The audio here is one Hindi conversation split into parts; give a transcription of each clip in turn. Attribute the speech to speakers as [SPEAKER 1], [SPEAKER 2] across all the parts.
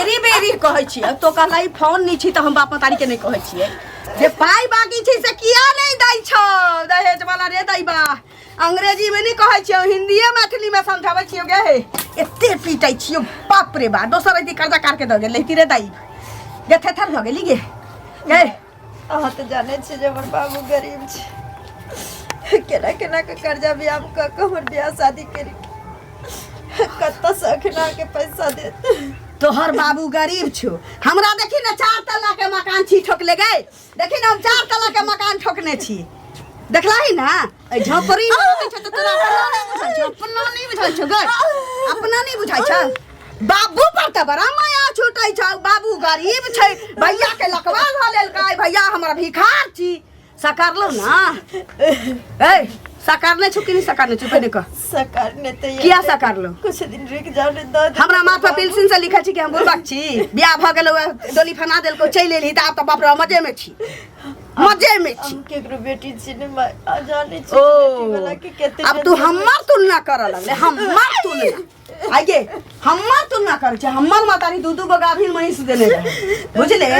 [SPEAKER 1] बेरी बेरी कहै छियै तो कहला ई फोन नहीं छी त हम बाप मतारी के नहीं कहै छियै जे पाई बाकी छी से किया नहीं दै छौ दहेज वाला रे दैबा अंग्रेजी में नहीं कहै छियै हिंदीए मैथिली में समझाबै छियै गे हे एते पीटै छियै बाप रे बा दोसर यदि कर्जा काट के द गेलै ती रे दाई गे थेथर भ गेली गे गे
[SPEAKER 2] अहाँ तो जाने छी जे हमर बाबू गरीब छै केना केना के कर्जा भी हम क हमर बियाह शादी करी कत्ता से अखना के पैसा देत
[SPEAKER 1] तोहर बाबू गरीब छो हमरा देखी ना 4 तल्ला के मकान छी ठोकले गए देखी ना हम 4 तल्ला के मकान ठोकने छी देखलाही ना ए झोपड़ी में रहै छ त तोरा अपना नहीं बुझाइ छ गे अपना नहीं बुझाइ छ बाबू पर त बड़ा माया छूटै छ बाबू गरीब छै भैया के लकवा भ लेल काय भैया हमरा भिखार छी सकारलो ना ए सकारने छु कि नहीं सकारने छु पहले कह
[SPEAKER 2] सकारने त
[SPEAKER 1] किया सकारलो
[SPEAKER 2] कुछ दिन रुक जाओ ने द
[SPEAKER 1] हमरा माथा पेंसिल से लिखै छी कि हम बुरबाक छी बियाह भ गेल डोली फना देल को चैल एली त आब त बाप रे मजे में छी मजे में छी
[SPEAKER 2] केकरो बेटी छी ने जाने छी बेटी वाला के केते
[SPEAKER 1] अब तू हमर तुलना कर लगले हमर तुलना आगे हमर तुलना कर छ हमर मातारी दू दू गो गाभिन महिष देने रहे बुझले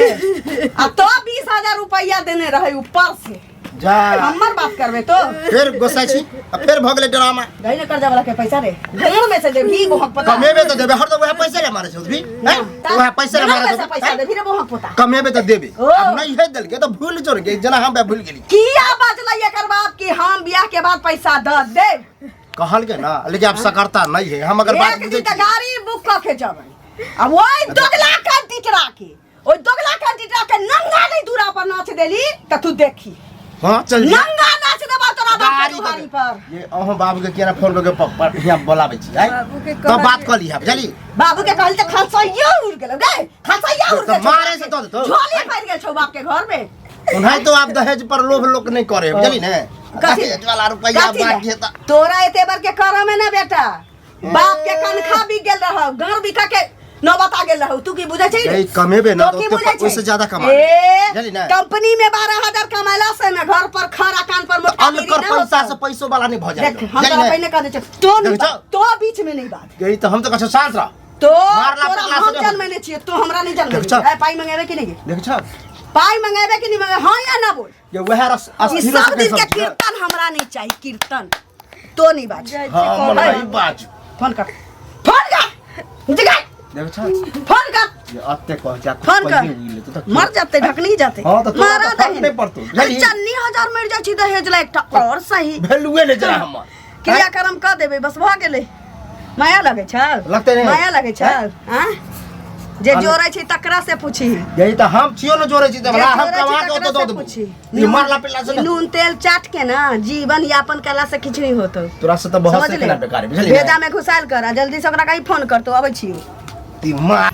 [SPEAKER 1] आ तो 20,000 रुपया देने रहे ऊपर से
[SPEAKER 3] जा
[SPEAKER 1] हमर बात करबे तो
[SPEAKER 3] फिर गोसाई छी फिर भ गेलै ड्रामा
[SPEAKER 1] गइने कर्जा वाला के पैसा रे घर में से दे भी बहुत पता
[SPEAKER 3] कमेबे तो देबे हर तो वह पैसा ले मारे छ भी हैं वह पैसा ले मारे छ
[SPEAKER 1] पैसा दे फिर बहुत पता
[SPEAKER 3] कमेबे तो देबे अब नहीं है दल के तो भूल जोर के जना हम भूल गेली
[SPEAKER 1] किया बजला एकर बाप कि हम बियाह के बाद पैसा द दे
[SPEAKER 3] कहल के ना लेकिन आप सकरता नहीं है हम अगर बात बुझे
[SPEAKER 1] गाड़ी बुक क के जबै अब ओइ दोगला कर टिटरा के ओइ दोगला कर टिटरा के नंगा नहीं दूरा पर नाच देली त तू देखी
[SPEAKER 3] हां चल
[SPEAKER 1] नंगा नाच देबा तोरा गाड़ी पर
[SPEAKER 3] ये अहो बाबू के केना फोन करके पर यहां बोलाबै छी आई तो बात कर ली हम चली
[SPEAKER 1] बाबू के कहल त खसैया उड़ गेल गे खसैया उड़ गेल
[SPEAKER 3] मारे से तो
[SPEAKER 1] झोली फैर गेल छौ बाप के घर में
[SPEAKER 3] उन्हें तो आप दहेज पर लोभ लोग नहीं करे चली ना दहेज वाला रुपया बाकी है
[SPEAKER 1] तोरा एते बार के कर में ना बेटा बाप के कनखा भी गेल रह घर बिका के न बता गेल रहू तू की बुझै छी
[SPEAKER 3] ए कमेबे ना तो उससे ज्यादा कमा चली ना
[SPEAKER 1] कंपनी में 12,000 कमाइला से ना घर पर खरा कान पर मोटा
[SPEAKER 3] कर पैसा से पैसो वाला नहीं भ जाए
[SPEAKER 1] हम तो पहले कह दे तो बीच में नहीं बात
[SPEAKER 3] गई तो हम तो कछ शांत रह
[SPEAKER 1] तो हम जन्मने छी तो हमरा नहीं जन्म पाई मंगावे कि नहीं
[SPEAKER 3] देख छ
[SPEAKER 1] पाई मंगावे कि नहीं मंगावे हां या ना बोल
[SPEAKER 3] ये वह अस्थिर
[SPEAKER 1] सब दिन के कीर्तन हमरा नहीं चाहिए कीर्तन तो नहीं बात
[SPEAKER 3] हां मलाई बात
[SPEAKER 1] फोन कर जगह
[SPEAKER 3] देख छ
[SPEAKER 1] फोन कर
[SPEAKER 3] ये अत्ते कह जा
[SPEAKER 1] फोन कर मर जाते ढकनी जाते
[SPEAKER 3] हां तो
[SPEAKER 1] मारा
[SPEAKER 3] फर्क नहीं पड़तो
[SPEAKER 1] 95,000 मिल जाई छी दहेज ला एकटा और सही
[SPEAKER 3] वैल्यूए ले जरा हमर
[SPEAKER 1] क्रियाक्रम क देबे बस भ गेलै माया लगे छ
[SPEAKER 3] लगते नहीं
[SPEAKER 1] माया लगे छ हां जे जोरै छी तकरा से पूछी
[SPEAKER 3] यही तो हम छियो न जोरै छी त हम कमा के तो दो ये मारला पिला से
[SPEAKER 1] नून तेल चाट के ना जीवन यापन कला से किछ नहीं होतो
[SPEAKER 3] तोरा से तो बहुत से केना बेकार बुझली
[SPEAKER 1] भेजा में घुसाल कर जल्दी से ओकरा कहीं फोन कर तो आबै छी
[SPEAKER 3] ती मार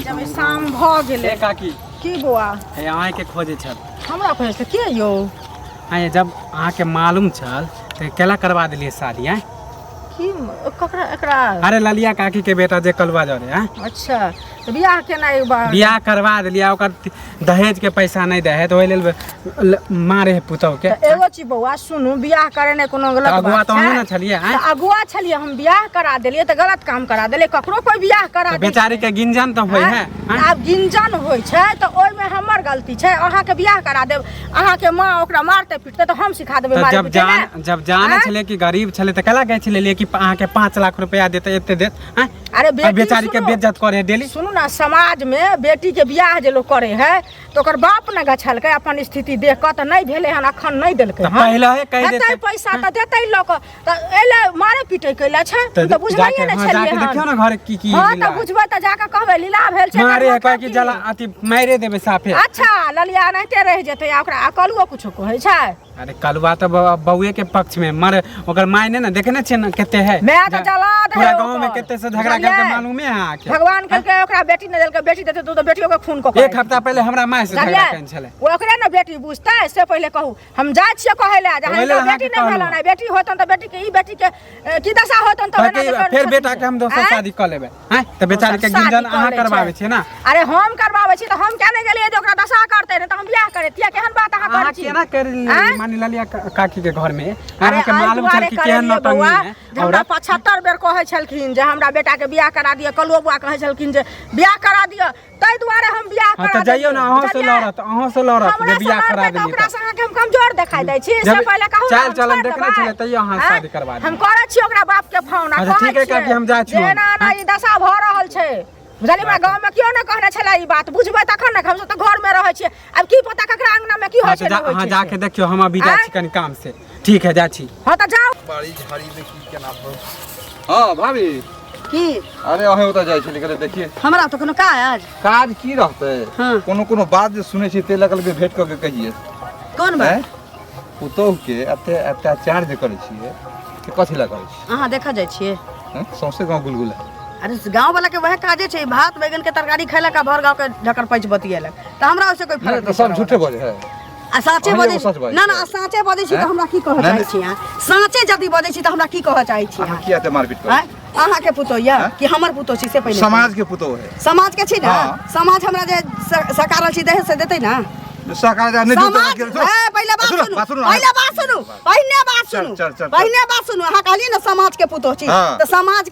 [SPEAKER 4] जब शाम भ गेलै
[SPEAKER 5] काकी
[SPEAKER 4] की बुआ
[SPEAKER 5] हे अहाँ के खोजे छल
[SPEAKER 4] हमरा खोजे छ के यो
[SPEAKER 5] आए जब अहाँ के मालूम छल तो केला करवा दिलिए शादी हैं
[SPEAKER 4] की ककरा एकरा
[SPEAKER 5] अरे ललिया काकी के बेटा जे कलवा जरे हैं
[SPEAKER 4] अच्छा तो बियाह केना एक बार
[SPEAKER 5] बियाह करवा दिलिया ओकर दहेज के पैसा नहीं दे है तो ओइ लेल मारे है पुतौ के
[SPEAKER 4] एगो चीज बउआ सुनू बियाह करे ने कोनो गलत बात
[SPEAKER 5] अगुआ तो हम ना छलिए हैं
[SPEAKER 4] अगुआ छलिए हम बियाह करा देलिए तो गलत काम करा देलिए ककरो कोई बियाह करा दे
[SPEAKER 5] बेचारी के गिंजन तो होय है
[SPEAKER 4] आब गिंजन होय छै तो ओइ में हमर गलती छै अहाँ के बियाह करा देब अहाँ के मां ओकरा मारते पीटते तो हम सिखा देबै मारे पीटे
[SPEAKER 5] जब जाने छले कि गरीब छले त केला गए छले कि अहाँ के 5 लाख रुपया देते एते देत हैं
[SPEAKER 4] अरे
[SPEAKER 5] बेचारी के बेइज्जत करे डेली
[SPEAKER 4] सुनू ना समाज में बेटी के बियाह जे लोग करे है तो ओकर बाप न गछल के अपन स्थिति देख के त नहीं भेले हन अखन नहीं देलकै
[SPEAKER 5] त पहले है कह देते
[SPEAKER 4] पैसा त देतै लोग त एले मारे पीटे कैला छै त बुझबै ने छलिए
[SPEAKER 5] जाके देखियो ना घर की
[SPEAKER 4] हां त बुझबै त जाके कहबै लीला भेल छै
[SPEAKER 5] मारे है कह कि जला अति मारे देबे साफे
[SPEAKER 4] अच्छा ललिया नहिते रह जेतै ओकरा अकलुओ कुछो कहै छै
[SPEAKER 5] अरे कलवा तो बउए के पक्ष में मर ओकर मायने ना देखने छ ना केते है
[SPEAKER 4] मैं तो जला दे
[SPEAKER 5] पूरा गांव में केते से झगड़ा करके मालूम है आके
[SPEAKER 4] भगवान करके ओकरा बेटी न देलके बेटी देते तो बेटियों के खून को
[SPEAKER 5] एक हफ्ता पहले हमरा माय से झगड़ा कन छले
[SPEAKER 4] ओकरे न बेटी बुझतै से पहले कहू हम जाय छियै कहै ले जहां बेटी न भेल ना बेटी होतन त बेटी के ई बेटी के की दशा होतन त
[SPEAKER 5] फिर बेटा के हम दोसर शादी क लेबे हैं त बेचारी के गिंजन अहाँ करबावे छी ना
[SPEAKER 4] अरे हम करबावे छी त हम क्या नहीं गेलिए जे ओकरा दशा करते न त हम बियाह करे तिया केहन बात अहाँ कर छी
[SPEAKER 5] केना कर पानी ला लिया काकी के घर में
[SPEAKER 4] अरे
[SPEAKER 5] अहाँ के मालूम छल कि केहन नौटंकी है
[SPEAKER 4] हमरा 75 बेर कहै छलखिन जे हमरा बेटा के बियाह करा दिया कलो बुआ कहै छलखिन जे बियाह करा दिया तै दुआरे हम बियाह
[SPEAKER 5] हां
[SPEAKER 4] करा
[SPEAKER 5] त जाइयो ना अहाँ से लड़त जे बियाह करा देली
[SPEAKER 4] ओकरा संगे के हम कमजोर देखाइ दै छी से पहिले कहू
[SPEAKER 5] चल चलन देखने छले तैयो अहाँ शादी करवा दी
[SPEAKER 4] हम करै छी ओकरा बाप के फोन आ
[SPEAKER 5] अच्छा ठीक है काकी हम जा छी
[SPEAKER 4] ना ना ई दशा भ रहल छै बुझलियै हमरा गांव में क्यों न कहने छला ई बात बुझबै तखन न हम त घर में रहै छी अब की पता ककरा अंगना में की होय छै
[SPEAKER 5] हां जाके देखियो हम अभी जा छी कनी काम से ठीक है जा छी
[SPEAKER 4] हां त जाओ
[SPEAKER 6] बाड़ी झाड़ी में की केना हां भाभी
[SPEAKER 1] की
[SPEAKER 6] अरे अहे ओता जाय छी लेकिन देखिए
[SPEAKER 1] हमरा तो कोनो काज
[SPEAKER 6] काज की रहते
[SPEAKER 1] हाँ।
[SPEAKER 6] कोनो बात जे सुनै छी ते लगल के भेट क के कहिए
[SPEAKER 1] कोन बात
[SPEAKER 6] पुतोह के अत्याचार जे करै छिए के कथि ला करै छी
[SPEAKER 1] अहाँ देखा जाइ छियै
[SPEAKER 6] सौंसे गांव गुलगुल है
[SPEAKER 1] अरे गांव वाला के वह काजे छै भात बैगन के तरकारी खैला का भर गांव के ढकर पैच बतियेलक त हमरा ओसे कोई फर्क
[SPEAKER 6] तो सब झूठे बोले है
[SPEAKER 1] आ साँचे
[SPEAKER 6] अहाँ
[SPEAKER 1] बजै
[SPEAKER 6] एगो सच बाजै
[SPEAKER 1] ना ना साँचे बजै छी त हमरा की कहऽ चाहै छी अहाँ साँचे जदी बजै छी त हमरा की कहऽ चाहै छी
[SPEAKER 6] अहाँ किया ते मारपीट कर
[SPEAKER 1] अहाँ के पुतो या कि हमर पुतो छी से पहिले
[SPEAKER 6] समाज के पुतोह है
[SPEAKER 1] समाज के छी ना
[SPEAKER 6] हाँ।
[SPEAKER 1] समाज हमरा जे सकारल छी देह से देतै ना
[SPEAKER 6] सरकार जा नहीं
[SPEAKER 1] समाज पहिले बात सुनू पहिले बात सुनू पहिने बात सुनू पहिने बात सुनू अहाँ कहली ना समाज के पुतो छी
[SPEAKER 6] हाँ।
[SPEAKER 1] त समाज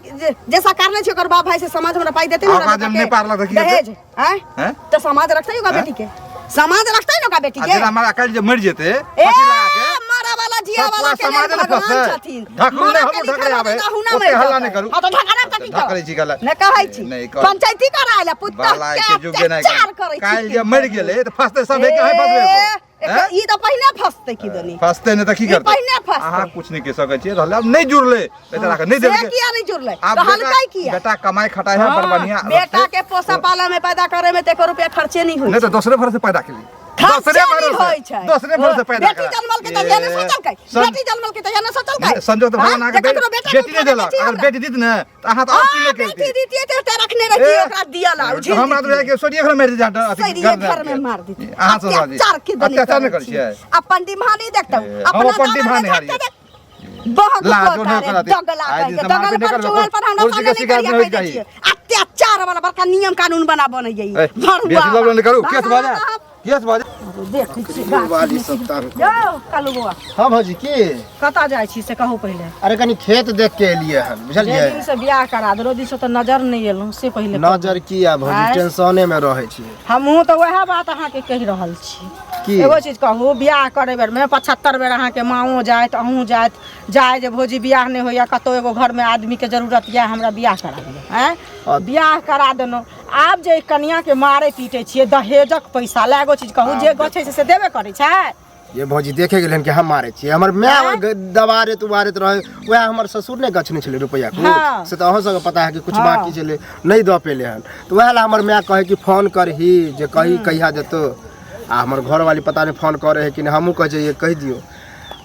[SPEAKER 1] जैसा करने छी ओकर बाप भाई से समाज हमरा पाई देतै ना
[SPEAKER 6] नहीं पारला देखिए
[SPEAKER 1] दहेज हैं
[SPEAKER 6] हैं
[SPEAKER 1] त समाज रखतै ओका बेटी के समाज रखतै ना ओका बेटी के
[SPEAKER 6] अगर हमारा कल जे मर जेते
[SPEAKER 1] ए
[SPEAKER 6] फांसी लगा के
[SPEAKER 1] मरा वाला जिया वाला के
[SPEAKER 6] समाज
[SPEAKER 1] लिए
[SPEAKER 6] ने
[SPEAKER 1] भगवान
[SPEAKER 6] फंसे
[SPEAKER 1] छथिन
[SPEAKER 6] ढाकुर ने हम ढकले आवे ओते हल्ला नहीं करू
[SPEAKER 1] हां त ढकरा त की
[SPEAKER 6] ढकले छी गला
[SPEAKER 1] ने कहै छी
[SPEAKER 6] नहीं कर
[SPEAKER 1] पंचायती करायला पुत्ता
[SPEAKER 6] बाला के जुग
[SPEAKER 1] के
[SPEAKER 6] नहीं
[SPEAKER 1] चार करै छी
[SPEAKER 6] काल जे मर गेले त फंसते सब एक है फंसबे
[SPEAKER 1] ई त पहिने फसतै की दनी
[SPEAKER 6] फंसते ने त की करते
[SPEAKER 1] पहिने फसतै
[SPEAKER 6] अहाँ कुछ नहीं कह सकै छी रहले अब नहीं जुड़ले बेचारा के नहीं
[SPEAKER 1] से
[SPEAKER 6] देलके
[SPEAKER 1] किया नहीं जुड़ले
[SPEAKER 6] आप
[SPEAKER 1] तो हल्काई किया
[SPEAKER 6] बेटा कमाई खटाई है बड़ बढ़िया
[SPEAKER 1] बेटा के पोसा पाला में पैदा करे में ते रुपया खर्चे नहीं होई
[SPEAKER 6] नहीं तो दूसरे भर से पैदा के लिए
[SPEAKER 1] दूसरे भर से
[SPEAKER 6] दूसरे भर से पैदा
[SPEAKER 1] बेटी जन्मल के त याने सोचल कै बेटी जन्मल के त याने सोचल कै
[SPEAKER 6] संजोग तो भगवान के बेटी नहीं देलक अगर बेटी दीत न त अहाँ त और की लेके
[SPEAKER 1] बेटी दीती ते रखने रही ओकरा दिया ला
[SPEAKER 6] हमरा तो के सोडिया घर में जाट
[SPEAKER 1] घर में मार देती
[SPEAKER 6] अहाँ सब अत्याचार नहीं करै छियै
[SPEAKER 1] अपन दिमानी देखतौ
[SPEAKER 6] हम अपन दिमानी हारी
[SPEAKER 1] बहुत
[SPEAKER 6] लाजो नहीं करत
[SPEAKER 1] दगल पर चोल पर हमरा सामने नहीं करिया कह दै अत्याचार वाला बड़का नियम कानून बना बनै जाई
[SPEAKER 6] बेटी लोग नहीं करू केस बाजा केस बाजा
[SPEAKER 1] देख छी
[SPEAKER 3] वाली सब तार
[SPEAKER 1] जाओ कालू बुआ
[SPEAKER 3] हां भौजी की
[SPEAKER 1] कता जाइ छी से कहू पहिले
[SPEAKER 3] अरे कनी खेत देख के एलिए हन बुझलिए
[SPEAKER 1] दिन से बियाह करा दरो दिन से तो नजर नहीं एलौ से पहिले
[SPEAKER 3] नजर किया भौजी टेंशने में रहै छी
[SPEAKER 1] हमहू तो वह बात अहाँ के कहि रहल छी
[SPEAKER 3] की
[SPEAKER 1] एगो चीज कहू बियाह करे बेर में 75 बेर अहाँ के माओ जात अहूँ जात जाय जे भौजी बियाह नहीं होइया कतो एगो घर में आदमी के जरूरत या हमरा बियाह करा दिया हैं बियाह करा देनो आब जे कन्या के मारे पीटे छिए दहेजक पैसा लागो चीज कहू जे गछै से देबे करै छै
[SPEAKER 3] ये भौजी देखे गेलन कि हम मारे छी हमर माय दबारे तुबारे रहे वह हमर ससुर ने गछने छले रुपया को
[SPEAKER 1] हाँ।
[SPEAKER 3] से तो अहो सब पता है कि कुछ बाकी छले नहीं द पेले हन तो वह हमर माय कहे कि फोन करही जे कही कहिया देतो आ हमर घर वाली पता नहीं फोन करे है कि हमहू कह जे कह दियो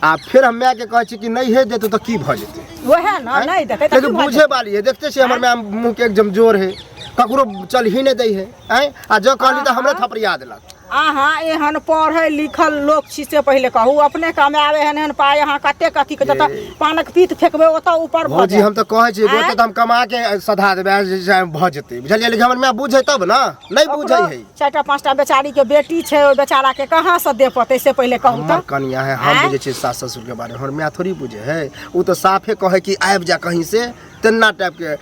[SPEAKER 3] आ फिर हम माय के कहे छी कि नहीं हे देतो तो की भ जेते
[SPEAKER 1] वह ना नहीं देते
[SPEAKER 3] तो बुझे वाली है देखते छी हमर माय मुंह के एकदम जोर है ककरो चल ही नहीं दई है हैं आ जो कहली तो हमरे थपड़िया देलक
[SPEAKER 1] अहाँ एहन पढ़े लिखल लोग छी से पहिले कहू अपने कमावे हन एहन पाय अहाँ कते कथी के जत पानक पीत फेकबे ओत ऊपर भ
[SPEAKER 3] भौजी हम तो कहे छी ओते त हम कमा के सधा देबे भ जेते बुझलिए लेकिन हमर माय बुझे तब ना नहीं बुझै है
[SPEAKER 1] चारटा पांचटा बेचारी के बेटी छै ओ बेचारा के कहां से दे पते से पहिले कहू
[SPEAKER 3] हमर कन्या है हम बुझे छी सास ससुर के बारे में हमर माय थोड़ी बुझे है उ तो साफे कहे कि आबि जा कहीं से तेना टाइप के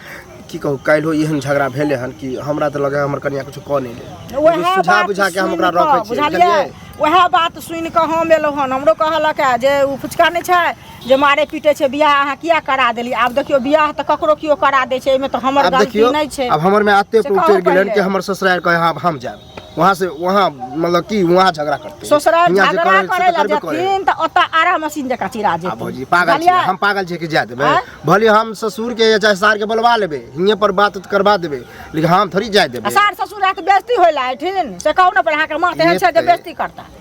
[SPEAKER 3] की कहू काल हो एहन झगड़ा भेले हन कि हमरा तो लगे हमर कन्या कुछ कह नहीं ले
[SPEAKER 1] वह
[SPEAKER 3] सुझा बुझा के हम ओकरा रखै छी बुझलिए
[SPEAKER 1] वह बात सुन के हम एलौ हन हमरो कहलक जे उ फुचका नहीं छै जे मारे पीटे छै बियाह अहाँ किया करा देली आब देखियो बियाह त ककरो कियो करा दे छै एमे तो हमर गलती नहीं छै
[SPEAKER 3] अब हमर में आते उतर गेलन कि हमर ससुराल कहे हां हम जाब वहां से वहां मतलब कि वहां झगड़ा करते
[SPEAKER 1] ससुराल झगड़ा करे ला जथिन त ओता आरा मशीन जका चिरा जेतै
[SPEAKER 3] भौजी पागल छी हम पागल छी कि जा देबे भले हम ससुर के या चाहे सार के बुलवा लेबे हिये पर बात करवा देबे लेकिन हम थोड़ी जाय देबे
[SPEAKER 1] सार ससुर के बेइज्जती होइला ठिन से कहू न पर अहाँ के मां तेहन छै जे बेइज्जती करता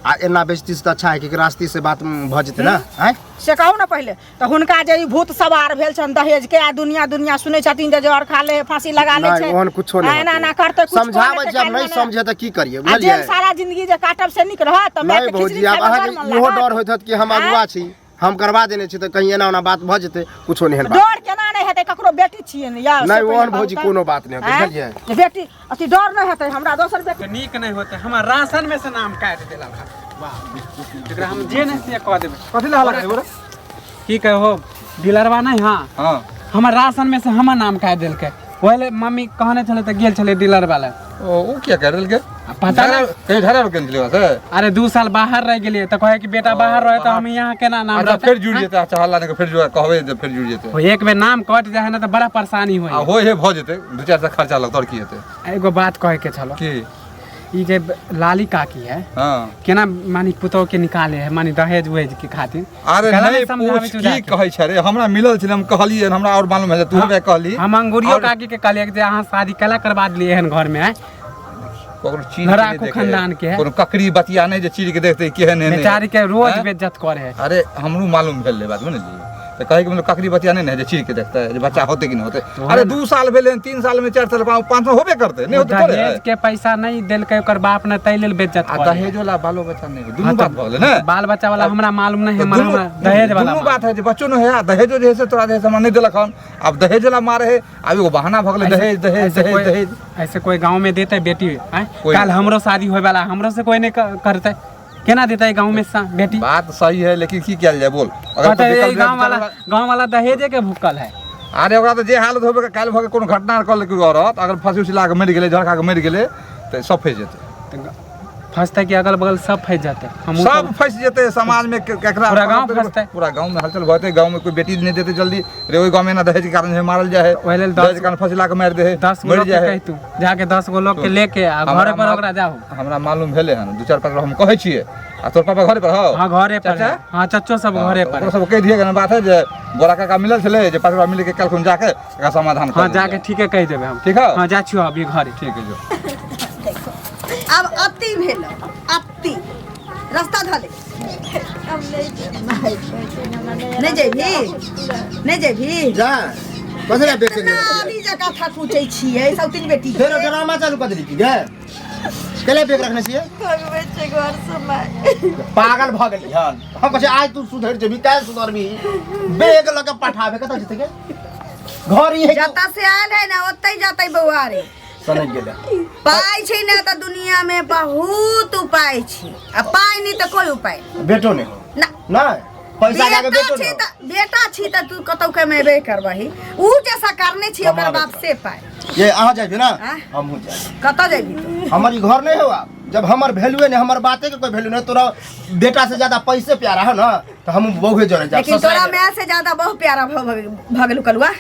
[SPEAKER 3] आ एना बेइज्जती से अच्छा है कि रास्ते से बात भ जेते ना हैं
[SPEAKER 1] से कहू न पहिले त हुनका जे भूत सवार भेल छन दहेज के आ दुनिया सुनै छथिन जे और खा ले फांसी लगा ले छै
[SPEAKER 3] नहीं ओहन कुछो नहीं
[SPEAKER 1] ना ना करते कुछ
[SPEAKER 3] समझावे जब नहीं समझे त की करिए बुझलिए
[SPEAKER 1] जे सारा जिंदगी जे काटब से निक रहत त मैं
[SPEAKER 3] नहीं भौजी अब अहाँ के इहो डर होइत कि हम अगुआ छी हम करवा देने छी त कहीं एना ओना बात भ जेते कुछो नहीं है बात
[SPEAKER 1] डर केना नहीं हेतै ककरो बेटी छियै न या
[SPEAKER 3] नहीं ओहन भौजी कोनो बात नहीं होतै बुझलिए
[SPEAKER 1] जे बेटी अति डर नहीं हेतै हमरा दोसर बेटी
[SPEAKER 5] नीक नहीं होते हमार राशन में से नाम काट देला एकरा हम जे नहीं से कह देबे
[SPEAKER 6] कथी ला हल्ला करे बोरा
[SPEAKER 5] की कहो डीलरवा नहीं हां
[SPEAKER 6] हां
[SPEAKER 5] हमर राशन में से हमर नाम काट देलकै ओले मम्मी कहने चले त गेल चले डीलर वाला
[SPEAKER 6] ओ क्या कर देलके
[SPEAKER 5] पता नहीं
[SPEAKER 6] कहीं धरा के निकले से
[SPEAKER 5] अरे 2 साल बाहर रह गेलिए तो कहे कि बेटा बाहर रहे तो हम यहाँ केना नाम
[SPEAKER 6] अच्छा
[SPEAKER 5] रहते
[SPEAKER 6] फिर जुड़ जेते अच्छा हल्ला ने फिर जुड़ कहबे जे फिर जुड़ जेते
[SPEAKER 5] हो एक बेर नाम कट जाए ना तो बड़ा परेशानी होई
[SPEAKER 6] आ होय हे भ जेते 2-4 से खर्चा लगत और की हेते
[SPEAKER 5] एगो बात कहे के छलो
[SPEAKER 6] की
[SPEAKER 5] ई जे लाली काकी है
[SPEAKER 6] हां
[SPEAKER 5] केना मानी पुतौ के निकाले है मानी दहेज वेज के खातिर
[SPEAKER 6] अरे
[SPEAKER 5] कला
[SPEAKER 6] नहीं
[SPEAKER 5] समझावे
[SPEAKER 6] पूछ
[SPEAKER 5] तू
[SPEAKER 6] की
[SPEAKER 5] जाके।
[SPEAKER 6] कहै छै रे हमरा मिलल छले हम कहलिए हमरा और मालूम है तू बे कहली
[SPEAKER 5] हम अंगूरियो
[SPEAKER 6] और-
[SPEAKER 5] काकी के कहलिए कि जे अहाँ शादी कला करवा दिए एहन घर में
[SPEAKER 6] कोनो चीज
[SPEAKER 5] लड़ाकू खानदान के है।
[SPEAKER 6] कोनो ककरी बतिया नहीं जे चीज के देखते केहन है
[SPEAKER 5] बेचारी के रोज
[SPEAKER 6] हैं?
[SPEAKER 5] बेइज्जत करे है
[SPEAKER 6] अरे हमरू मालूम भेल ले बात बुझलिए तो कहे कि मतलब ककरी बतिया नहीं है जे चीज के देखता है जे बच्चा होते कि नहीं होते
[SPEAKER 5] तो
[SPEAKER 6] अरे
[SPEAKER 5] है ना।
[SPEAKER 6] 2 साल भेले 3 साल में 4 साल 5 साल होबे करते नहीं होते थोड़े
[SPEAKER 5] दहेज के पैसा नहीं देलकै ओकर बाप ने तै लेल बेइज्जत
[SPEAKER 6] आ
[SPEAKER 5] करे है।
[SPEAKER 6] दहेज वाला बालो बच्चा नहीं
[SPEAKER 5] हाँ,
[SPEAKER 6] दुनू
[SPEAKER 5] तो
[SPEAKER 6] बात भ गेलै ना
[SPEAKER 5] बाल बच्चा वाला हमरा मालूम नहीं है
[SPEAKER 6] तो
[SPEAKER 5] मगर हमरा दहेज वाला
[SPEAKER 6] दुनू बात है जे बच्चो न है दहेजो जे है से तोरा दहेज हमरा नहीं देलक हन अब दहेज वाला मारे है अब एगो बहाना भ गेलै दहेज दहेज
[SPEAKER 5] ऐसे
[SPEAKER 6] दहेज
[SPEAKER 5] कोई-
[SPEAKER 6] दहेज
[SPEAKER 5] ऐसे कोई गांव में देते बेटी
[SPEAKER 6] कोई
[SPEAKER 5] कल हमरो शादी होए वाला हमरो से कोई नहीं करते केना देते गांव में बेटी
[SPEAKER 6] बात सही है लेकिन की किया जाए बोल
[SPEAKER 5] पता
[SPEAKER 6] तो
[SPEAKER 5] है
[SPEAKER 6] विकल्प
[SPEAKER 5] गांव वाला दहेजे के भूकल है
[SPEAKER 6] अरे ओकरा तो जे हालत होबे काल भगे कोनो घटना कर लेके औरत अगर फांसी उसी लाके मर गेलै झड़का के मर गेलै तो सब फंस जेतै
[SPEAKER 5] फंसते कि अगल बगल सब फंस जाते हम
[SPEAKER 6] सब फंस जेतै समाज में केकरा
[SPEAKER 5] पूरा गाँव फंसतै।
[SPEAKER 6] पूरा गांव में हलचल भते गांव में कोई बेटी नहीं देते जल्दी रे ओई गांव में ना दहेज के कारण से मारल जाए
[SPEAKER 5] ओहि लेल
[SPEAKER 6] दहेज के कारण फांसी लाके मार दे है
[SPEAKER 5] 10 गो
[SPEAKER 6] मर
[SPEAKER 5] लोग के
[SPEAKER 6] जाए
[SPEAKER 5] कहि तू जाके 10 गो लोग के लेके आ घरे पर ओकरा जाओ
[SPEAKER 6] हमरा मालूम भेले हन 2-4 पाँच हम कहै छियै आ तोर पापा घरे पर हो
[SPEAKER 5] हाँ घरे पर
[SPEAKER 6] चाचा?
[SPEAKER 5] है। हाँ चच्चो सब घरे पर
[SPEAKER 6] ओकरा
[SPEAKER 5] है।
[SPEAKER 6] सब कह दिए ना बात है जे गोरा काका मिलल छले जे 5 रुपया मिल के कल खुन जाके एकरा समाधान कर
[SPEAKER 5] हाँ
[SPEAKER 6] देबै।
[SPEAKER 5] जाके ठीके कह देबे हम
[SPEAKER 6] ठीक है
[SPEAKER 5] हाँ जा छियो अभी घरे
[SPEAKER 6] ठीक है जो
[SPEAKER 1] अब अति भेल अति रास्ता धले
[SPEAKER 2] हम नहीं जेबै
[SPEAKER 1] नहीं जेबी नहीं जेबी
[SPEAKER 3] जा कसरा बेचे
[SPEAKER 1] ना अभी जगह था पूछे छियै सौतीन बेटी के।
[SPEAKER 3] फेर ड्रामा चालू कर देली की गे केले बेग रखने छिए
[SPEAKER 2] भगवे छै घर समय
[SPEAKER 3] पागल भ गेली हन हम कहै आज तू सुधर जेबी काल सुधरबी बेग लगे पठाबे कत जेते के घर ही है
[SPEAKER 1] जता से आयल है ना ओतै जतै बौआ रे
[SPEAKER 3] सनक गेले
[SPEAKER 1] पाइ छै ना त दुनिया में बहुत उपाय छै आ पाइ नहीं त कोई उपाय
[SPEAKER 3] बेटो ने हो
[SPEAKER 1] ना
[SPEAKER 3] ना पैसा लागे
[SPEAKER 1] बेटा
[SPEAKER 3] बेटो
[SPEAKER 1] छी
[SPEAKER 3] ने
[SPEAKER 1] त बेटा छी त तू कतौ कमेबे करबही ऊ जैसा करने छी ओकर
[SPEAKER 3] कमाबे
[SPEAKER 1] बाप से पाइ
[SPEAKER 3] ये आ जाबे ना
[SPEAKER 1] हाँ?
[SPEAKER 3] हम हो जाए
[SPEAKER 1] कत जेबी तू
[SPEAKER 3] हमर ई घर नहीं हुआ जब हमर वैल्यू नहीं हमर बाते के कोई वैल्यू नहीं तोरा बेटा से ज्यादा पैसे प्यारा है ना तो हम बहुए जरे जा
[SPEAKER 1] लेकिन तोरा मैं से ज्यादा बहुत प्यारा भगलू कलुआ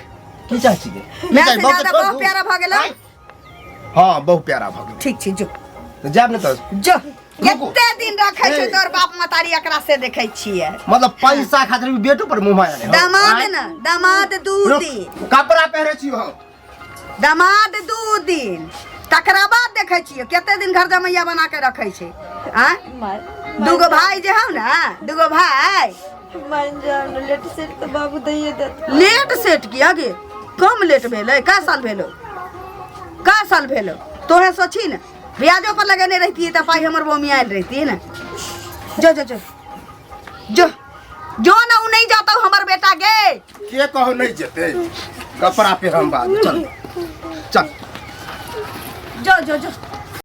[SPEAKER 3] की चाहै छी गे
[SPEAKER 1] मैं से ज्यादा बहुत प्यारा भगलू
[SPEAKER 3] हां बहुत प्यारा भगलू
[SPEAKER 1] ठीक छी जो
[SPEAKER 3] तो जाब ने तो
[SPEAKER 1] जो कते दिन रखै छै तोर बाप मतारी एकरा से देखै छियै
[SPEAKER 3] मतलब पैसा खातिर भी बेटो पर मुंह माया नहीं
[SPEAKER 1] दामाद न दामाद 2 दिन
[SPEAKER 3] कपड़ा पहरे छी हम
[SPEAKER 1] दामाद 2 दिन तकरा बाद देखै छियै कते दिन घर जमैया बना के रखै छै आ दूगो भाई जे हौ ना दूगो भाई
[SPEAKER 2] मान जाओ ना लेट से तो बाबू दैए देत
[SPEAKER 1] लेट सेट की आगे कम लेट भेलै का साल भेलो तोहे सोची न ब्याजो पर लगेने रहती त पाई हमर बोमी आयल रहती ना जो जो जो जो जो ना उ नहीं जाता हमर बेटा गे
[SPEAKER 3] के कहो नहीं जेते कपड़ा पे हम बात चल चल
[SPEAKER 1] जो जो जो